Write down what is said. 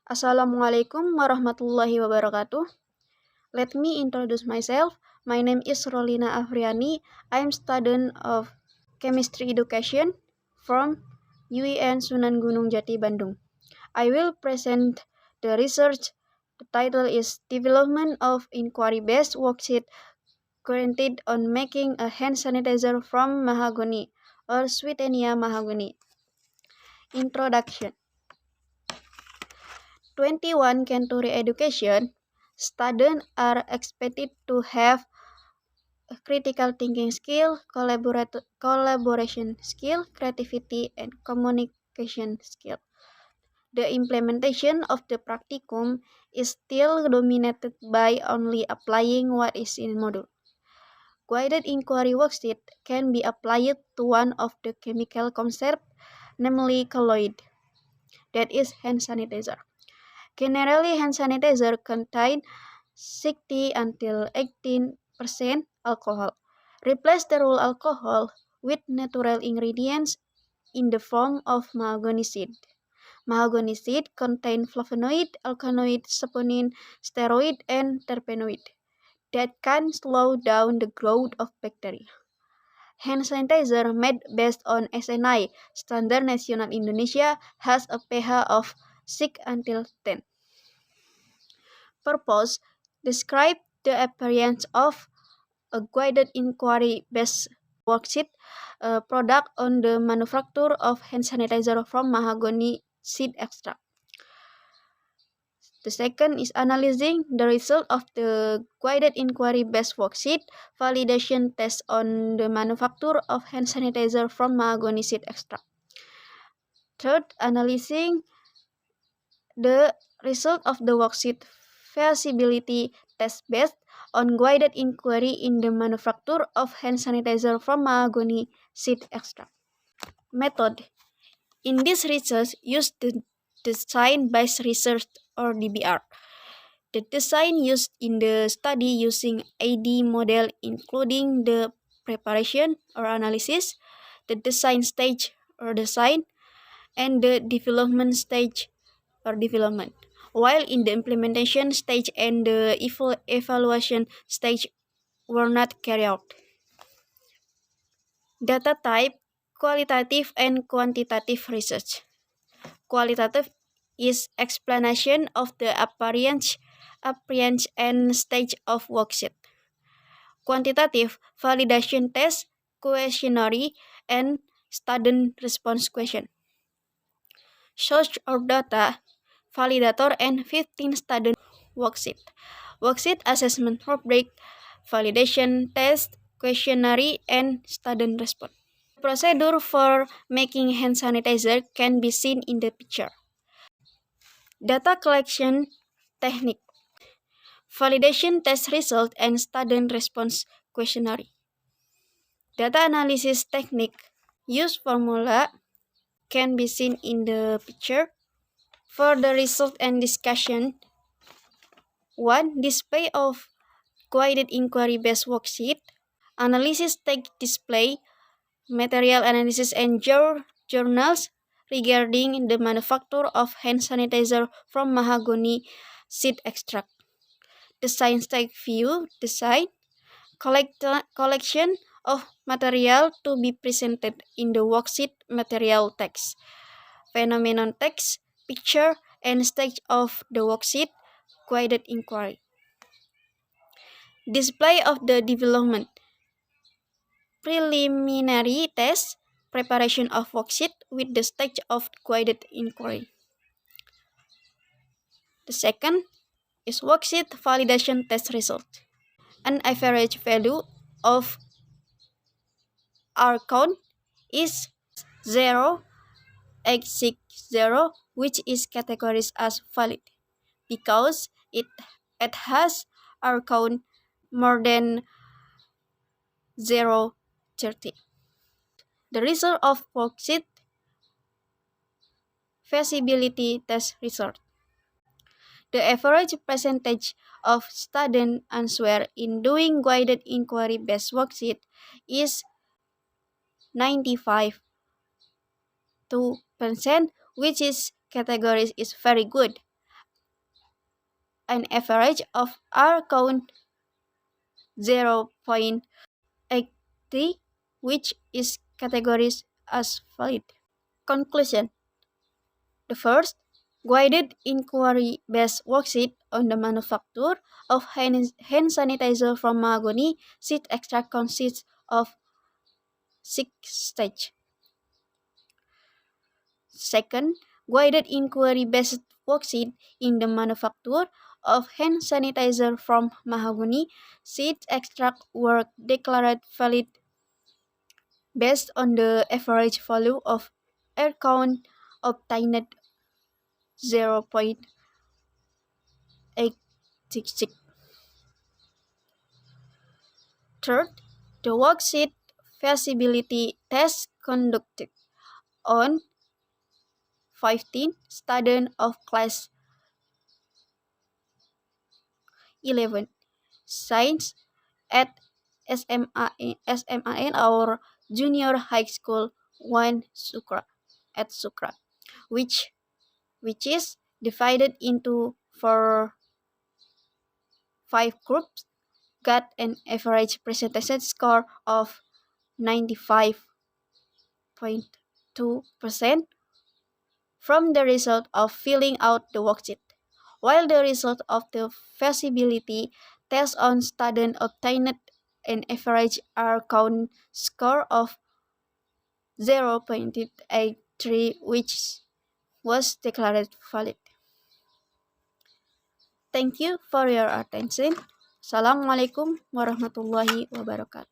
Assalamualaikum warahmatullahi wabarakatuh. Let me introduce myself. My name is Rolina Afriani. I am student of Chemistry Education from UIN Sunan Gunung Jati, Bandung. I will present the research. The title is Development of Inquiry-Based Worksheet Granted on Making a Hand Sanitizer from Mahogany or Swietenia mahogany. Introduction. 21 Century Education, students are expected to have critical thinking skill, collaboration skill, creativity, and communication skill. The implementation of the practicum is still dominated by only applying what is in module. Guided inquiry worksheet can be applied to one of the chemical concepts, namely colloid, that is hand sanitizer. Generally, hand sanitizer contain 60 until 18% alcohol. Replace the raw alcohol with natural ingredients in the form of mahogany seed. Mahogany seed contain flavonoid, alkaloid, saponin, steroid, and terpenoid that can slow down the growth of bacteria. Hand sanitizer made based on SNI, Standard National Indonesia, has a pH of 6 until 10. Purpose: describe the appearance of a guided inquiry-based worksheet product on the manufacture of hand sanitizer from mahogany seed extract. The second is analyzing the result of the guided inquiry-based worksheet validation test on the manufacture of hand sanitizer from mahogany seed extract. Third, analyzing the result of the worksheet feasibility test based on guided inquiry in the manufacture of hand sanitizer from mahogany seed extract. Method. In this research, use the design-based research or DBR. The design used in the study using AD model including the preparation or analysis, the design stage or design, and the development stage or development, while in the implementation stage and the evaluation stage were not carried out. Data type, qualitative and quantitative research. Qualitative is explanation of the appearance and stage of worksheet. Quantitative, validation test, questionnaire, and student response question. Source or data, validator, and 15 student worksheet. Worksheet assessment rubric, validation test, questionnaire, and student response. Procedure for making hand sanitizer can be seen in the picture. Data collection technique, validation test result, and student response questionnaire. Data analysis technique, use formula can be seen in the picture. For the result and discussion, 1. Display of guided inquiry-based worksheet, analysis text display, material analysis and journals regarding the manufacture of hand sanitizer from mahogany seed extract. Design stage view, design, collection of material to be presented in the worksheet material text, phenomenon text, picture, and stage of the worksheet, guided inquiry. Display of the development, preliminary test, preparation of worksheet with the stage of guided inquiry. The second is worksheet validation test result. An average value of R count is 0.60, which is categorized as valid because it has R count more than 0.30. The result of worksheet feasibility test result. The average percentage of student answer in doing guided inquiry based worksheet is 95%, which is categories is very good. an average of R count 0.83, which is categorized as valid. Conclusion. The first, guided inquiry-based worksheet on the manufacture of hand sanitizer from mahogany seed extract consists of 6 stages. Second, guided inquiry-based worksheet in the manufacture of hand sanitizer from mahogany seed extract were declared valid based on the average value of air count obtained 0.866. Third, the worksheet feasibility test conducted on 15 students of class 11 science at SMAN or Junior High School 1 Sukra, which is divided into 5 groups, got an average presentation score of 95.2% from the result of filling out the worksheet, while the result of the feasibility test on students obtained an average R count score of 0.83, which was declared valid. Thank you for your attention. Assalamualaikum warahmatullahi wabarakatuh.